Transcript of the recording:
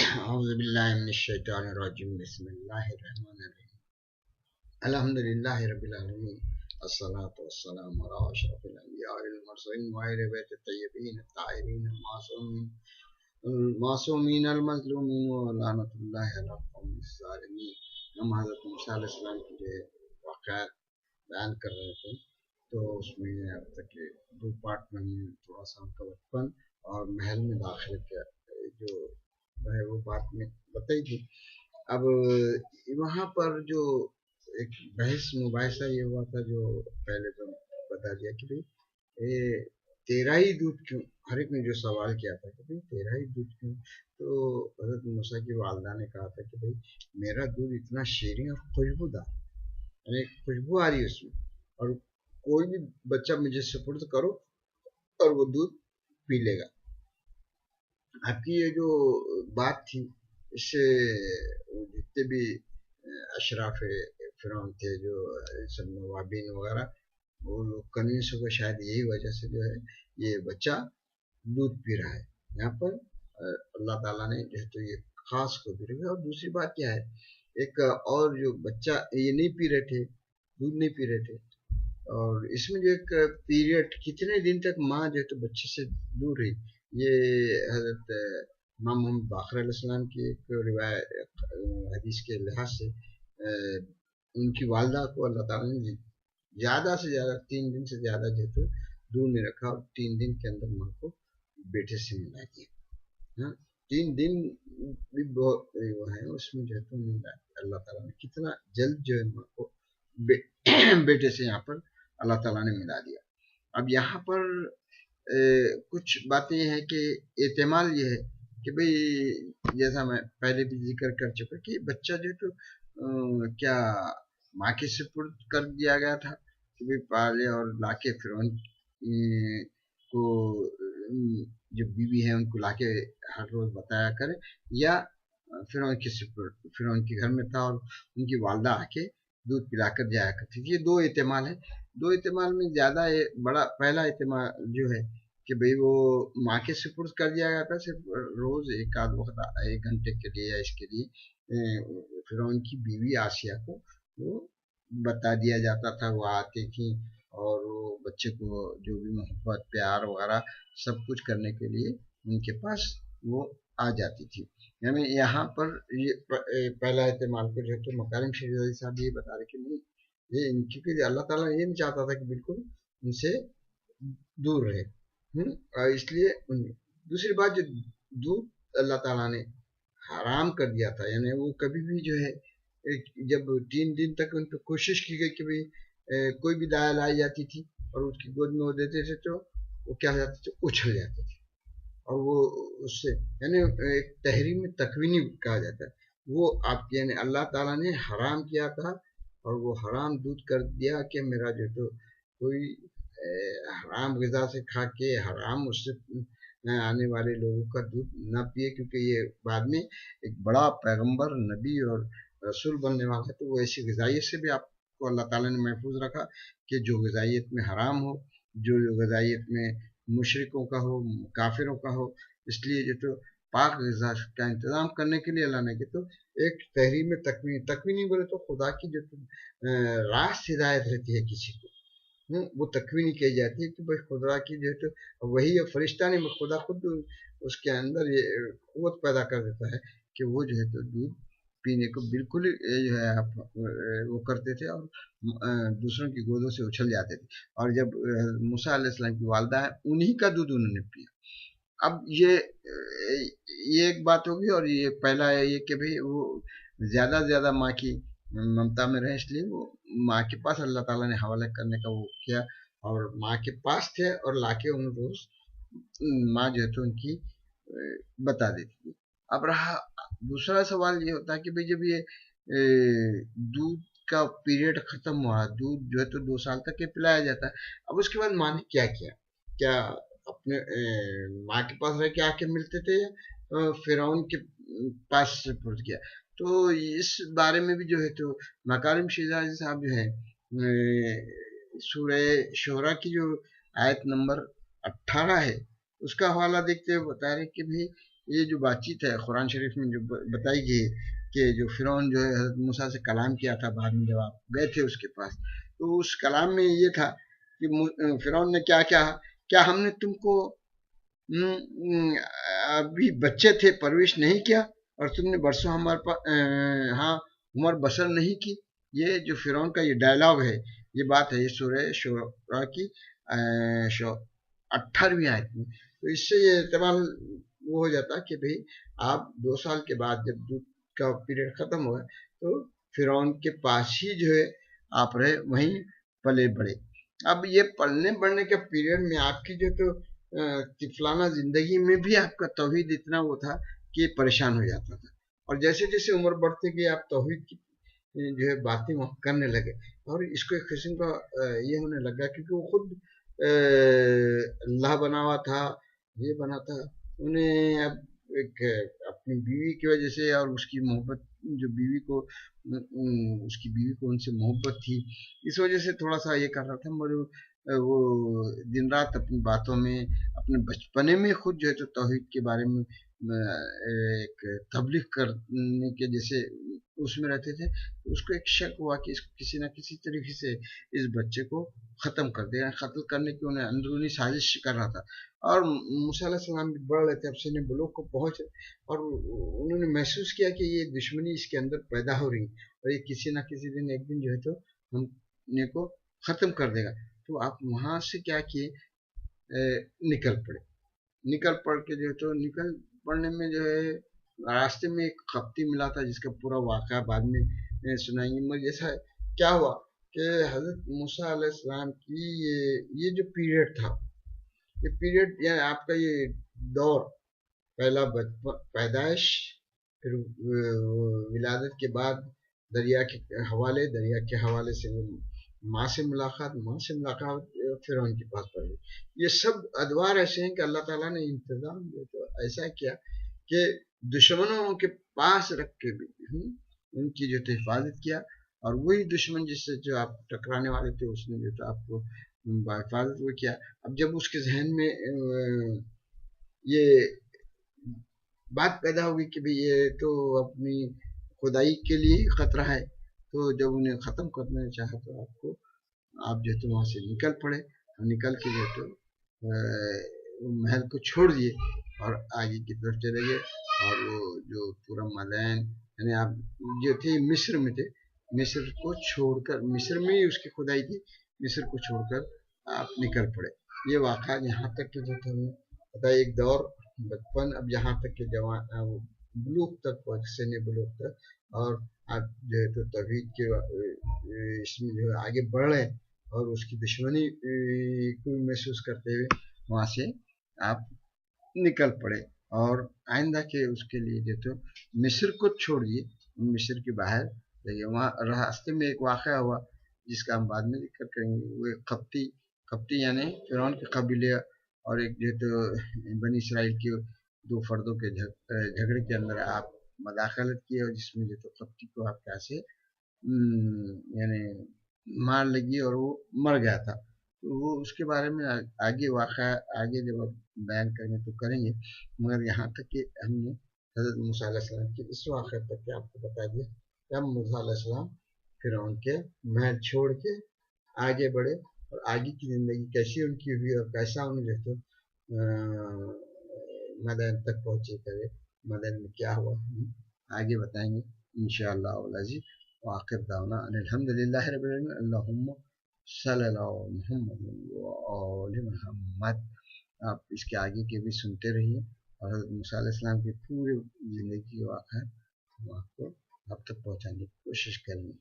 أعوذ بالله من الشيطان الرجيم بسم الله الرحمن الرحيم الحمد لله رب العالمين الصلاة والسلام على أشرف الأنبياء والمرسلين وآل بيت الطيبين الطاهرين المعصومين المظلومين ولعنة الله على القوم الظالمين. ہم حضرت موسیٰ علیہ السلام کے جو واقعات بیان کر رہے تھے تو اس میں اب تک دو پارٹ میں تھوڑا سا ان کا بچپن اور محل میں داخل کیا جو ہے وہ بات میں بتائی تھی. اب وہاں پر جو ایک بحث مباحثہ یہ ہوا تھا جو پہلے تو بتا دیا کہ بھائی یہ تیرا ہی دودھ کیوں، ہر ایک نے جو سوال کیا تھا کہ بھائی تیرا ہی دودھ کیوں، تو حضرت موسیٰ کی والدہ نے کہا تھا کہ بھائی میرا دودھ اتنا شیریں اور خوشبودار، یعنی خوشبو آ رہی ہے اس میں، اور کوئی بھی بچہ مجھے سپرد کرو اور وہ دودھ پی لے گا. آپ کی یہ جو بات تھی اس سے جتنے بھی اشراف فرعون تھے جو سب نوابین وغیرہ وہ لوگ کنوینس ہو گئے شاید یہی وجہ سے جو ہے یہ بچہ دودھ پی رہا ہے. یہاں پر اللہ تعالیٰ نے جو ہے تو یہ خاص کو بھی رکھا. اور دوسری بات کیا ہے، ایک اور جو بچہ یہ نہیں پی رہے تھے، دودھ نہیں پی رہے تھے، اور اس میں جو ایک پیریڈ کتنے دن تک ماں جو ہے تو بچے سے دور رہی، یہ حضرت امام محمد باقر علیہ السلام کی ایک روایت حدیث کے لحاظ سے ان کی والدہ کو اللہ تعالیٰ نے زیادہ سے زیادہ 3 دن سے زیادہ جو ہے تو دور نہیں رکھا، اور 3 دن کے اندر ماں کو بیٹے سے ملا دیا. 3 دن بھی بہت وہ ہے اس میں جو ہے تو ملا دیا. اللہ تعالیٰ نے کتنا جلد جو ہے ماں کو بیٹے سے یہاں پر اللہ تعالیٰ نے ملا دیا. اب یہاں پر کچھ باتیں یہ ہیں کہ احتمال یہ ہے کہ بھئی جیسا میں پہلے بھی ذکر کر چکا کہ بچہ جو تو کیا ماں کے سپرد کر دیا گیا تھا کہ بھئی پالے اور لا کے فرعون کو جو بیوی ہے ان کو لا کے ہر روز بتایا کرے، یا فرعون کے گھر میں تھا اور ان کی والدہ آ کے دودھ پلا کر جایا کرتی تھی. یہ 2 احتمال ہیں. 2 احتمال میں زیادہ بڑا پہلا احتمال جو ہے کہ بھئی وہ ماں کے سپرد کر دیا گیا تھا، صرف روز ایک آدھ وقت 1 گھنٹے کے لیے یا اس کے لیے فرعون کی بیوی آسیہ کو وہ بتا دیا جاتا تھا. وہ آتی تھی اور وہ بچے کو جو بھی محبت پیار وغیرہ سب کچھ کرنے کے لیے ان کے پاس وہ آ جاتی تھی. یعنی یہاں پر یہ پہلا احتمال کو جو ہے تو مکارم شریف علی صاحب یہ بتا رہے کہ نہیں، یہ کیونکہ اللہ تعالیٰ یہ نہیں چاہتا تھا کہ بالکل ان سے دور رہے، اس لیے دوسری بات جو دودھ اللہ تعالیٰ نے حرام کر دیا تھا، یعنی وہ کبھی بھی جو ہے جب 3 دن تک ان پہ کوشش کی گئی کہ بھئی کوئی بھی دایا لائی جاتی تھی اور اس کی گود میں وہ دیتے تھے تو وہ کیا جاتے تھے، اچھل جاتے تھے، اور وہ اس سے یعنی ایک تحریم تکوینی کہا جاتا ہے، وہ آپ یعنی اللہ تعالیٰ نے حرام کیا تھا اور وہ حرام دودھ کر دیا کہ میرا جو تو کوئی حرام غذا سے کھا کے حرام اس سے آنے والے لوگوں کا دودھ نہ پیے، کیونکہ یہ بعد میں ایک بڑا پیغمبر نبی اور رسول بننے والا ہے. تو وہ ایسی غذائیت سے بھی آپ کو اللہ تعالیٰ نے محفوظ رکھا کہ جو غذائیت میں حرام ہو، جو غذائیت میں مشرکوں کا ہو، کافروں کا ہو، اس لیے جو تو پاک غذا کا انتظام کرنے کے لیے اللہ نے کہ تو ایک تحریم تکوینی بولے تو خدا کی جو راست ہدایت رہتی ہے کسی کو وہ تکوینی کہی جاتی ہے کہ بھائی خدا کی جو ہے تو وہی فرشتہ نے خدا خود اس کے اندر یہ قوت پیدا کر دیتا ہے کہ وہ جو ہے تو دودھ پینے کو بالکل جو ہے وہ کرتے تھے اور دوسروں کی گودوں سے اچھل جاتے تھے. اور جب موسیٰ علیہ السلام کی والدہ ہے انہی کا دودھ انہوں نے پیا. اب یہ ایک بات ہوگی. اور یہ پہلا ہے یہ کہ بھئی وہ زیادہ سے زیادہ ماں کی ممتا میں رہے، اس لیے وہ ماں کے پاس اللہ تعالیٰ نے حوالے کرنے کا وہ کیا، اور ماں کے پاس تھے اور لا کے ان روز ماں جو ہے تو ان کی بتا دیتی تھی. اب رہا دوسرا سوال یہ ہوتا ہے کہ بھئی جب یہ دودھ کا پیریڈ ختم ہوا، دودھ جو ہے تو 2 سال تک یہ پلایا جاتا ہے، اب اس کے بعد ماں نے کیا کیا؟ کیا اپنے ماں کے پاس رہ کے آ کے ملتے تھے یا فرعون کے پاس سے پہنچ گیا؟ تو اس بارے میں بھی جو ہے تو مکارم شیرازی صاحب جو ہے سورہ شعراء کی جو آیت نمبر 18 ہے اس کا حوالہ دیکھتے ہوئے بتا رہے کہ بھئی یہ جو بات چیت ہے قرآن شریف میں جو بتائی گئی ہے کہ جو فرعون جو ہے حضرت موسیٰ سے کلام کیا تھا بعد میں جب آپ گئے تھے اس کے پاس، تو اس کلام میں یہ تھا کہ فرعون نے کیا کہا، کیا ہم نے تم کو ابھی بچے تھے پرورش نہیں کیا اور تم نے برسوں ہمارے پاس ہاں عمر بسر نہیں کی؟ یہ جو فرعون کا یہ ڈائلاگ ہے، یہ بات ہے، یہ سورہ شورا کی 18ویں آیت میں. تو اس سے یہ احتمال وہ ہو جاتا کہ بھئی آپ 2 سال کے بعد جب دودھ کا پیریڈ ختم ہوا تو فرعون کے پاس ہی جو ہے آپ رہے، وہیں پلے بڑھے. اب یہ پلنے بڑھنے کے پیریڈ میں آپ کی جو تو طفلانہ زندگی میں بھی آپ کا توحید اتنا وہ تھا کہ پریشان ہو جاتا تھا، اور جیسے جیسے عمر بڑھتے گئی آپ توحید کی جو ہے باتیں وہ کرنے لگے، اور اس کو ایک قسم کا یہ ہونے لگا کیونکہ وہ خود اللہ بنا ہوا تھا، یہ بنا تھا. انہیں اب ایک اپنی بیوی کی وجہ سے اور اس کی محبت، جو بیوی کو اس کی بیوی کو ان سے محبت تھی، اس وجہ سے تھوڑا سا یہ کر رہا تھا، مگر وہ دن رات اپنی باتوں میں اپنے بچپنے میں خود جو ہے تو توحید کے بارے میں ایک تبلیغ کرنے کے جیسے اس میں رہتے تھے. اس کو ایک شک ہوا کہ اس کو کسی نہ کسی طریقے سے اس بچے کو ختم کر دے، قتل کرنے کی انہیں اندرونی سازش کر رہا تھا. اور موسیٰ علیہ السلام بھی بڑھ رہے تھے، اب سن بلوغ کو پہنچ، اور انہوں نے محسوس کیا کہ یہ دشمنی اس کے اندر پیدا ہو رہی ہے اور یہ کسی نہ کسی دن ایک دن جو ہے تو ہم نے کو ختم کر دے گا. تو آپ وہاں سے کیا کیے، نکل پڑے. نکل پڑ کے جو ہے تو نکل پڑنے میں جو ہے راستے میں ایک خپتی ملا تھا جس کا پورا واقعہ بعد میں سنائیں گے. مگر جیسا کیا ہوا کہ حضرت موسیٰ علیہ السلام کی یہ جو پیریڈ تھا، یہ پیریڈ یعنی آپ کا یہ دور، پہلا پیدائش، پھر ولادت کے بعد دریا کے حوالے سے ماں سے ملاقات فرعون کے پاس پڑ گئی. یہ سب ادوار ایسے ہیں کہ اللہ تعالیٰ نے انتظام ایسا کیا کہ دشمنوں کے پاس رکھ کے بھی ان کی جو حفاظت کیا، اور وہی دشمن جس سے جو آپ ٹکرانے والے تھے اس نے جو تو آپ کو حفاظت وہ کیا. اب جب اس کے ذہن میں یہ بات پیدا ہوگی کہ بھی یہ تو اپنی خدائی کے لیے خطرہ ہے، تو جب انہیں ختم کرنا چاہا تو آپ جو تو وہاں سے نکل پڑے، اور نکل کے جو تو محل کو چھوڑ دیے اور آگے کی طرف چلے گئے. اور وہ جو پورا مدین یعنی آپ جو تھے مصر میں تھے، مصر کو چھوڑ کر، مصر میں ہی اس کی خدائی تھی، مصر کو چھوڑ کر آپ نکل پڑے. یہ واقعہ یہاں تک کہ جو تھا پتا ایک دور بچپن، اب یہاں تک کہ جوان بلوغ تک پہنچ، سن بلوغ تک، اور آپ جو ہے تو توحید کے اس میں جو ہے آگے بڑھ رہے ہیں، اور اس کی دشمنی کو محسوس کرتے ہوئے وہاں سے آپ نکل پڑے. اور آئندہ کے اس کے لیے جو تو مصر کو چھوڑیے، مصر کے باہر وہاں راستے میں ایک واقعہ ہوا جس کا ہم بعد میں ذکر کریں گے. وہ ایک قبطی یعنی فرعون کے قبیلے اور ایک جو تو بنی اسرائیل کے 2 فردوں کے جھگڑے کے اندر آپ مداخلت کی، اور جس میں جو تو قبطی کو آپ کیسے یعنی مار لگی اور وہ مر گیا تھا. تو وہ اس کے بارے میں آگے واقعہ آگے جب آپ بیان کریں گے تو کریں گے. مگر یہاں تک کہ ہم نے حضرت موسیٰ علیہ السلام کی اس واقعے تک کہ آپ کو بتا دیا کہ ہم موسیٰ علیہ السلام فرعون کے محل چھوڑ کے آگے بڑھے، اور آگے کی زندگی کیسی ان کی ہوئی اور کیسا انہیں جو تو مدین تک پہنچے کرے، مدین میں کیا ہوا ہم آگے بتائیں گے انشاءاللہ العزیز. وآخر دعوانا ان الحمدللہ رب العالمین. اللہم صلی اللہ محمد وآل محمد. آپ اس کے آگے کے بھی سنتے رہیے، اور حضرت موسیٰ علیہ السلام کی پوری زندگی کے واقعہ ہم آپ کو اب تک پہنچانے کی کوشش کریں گے.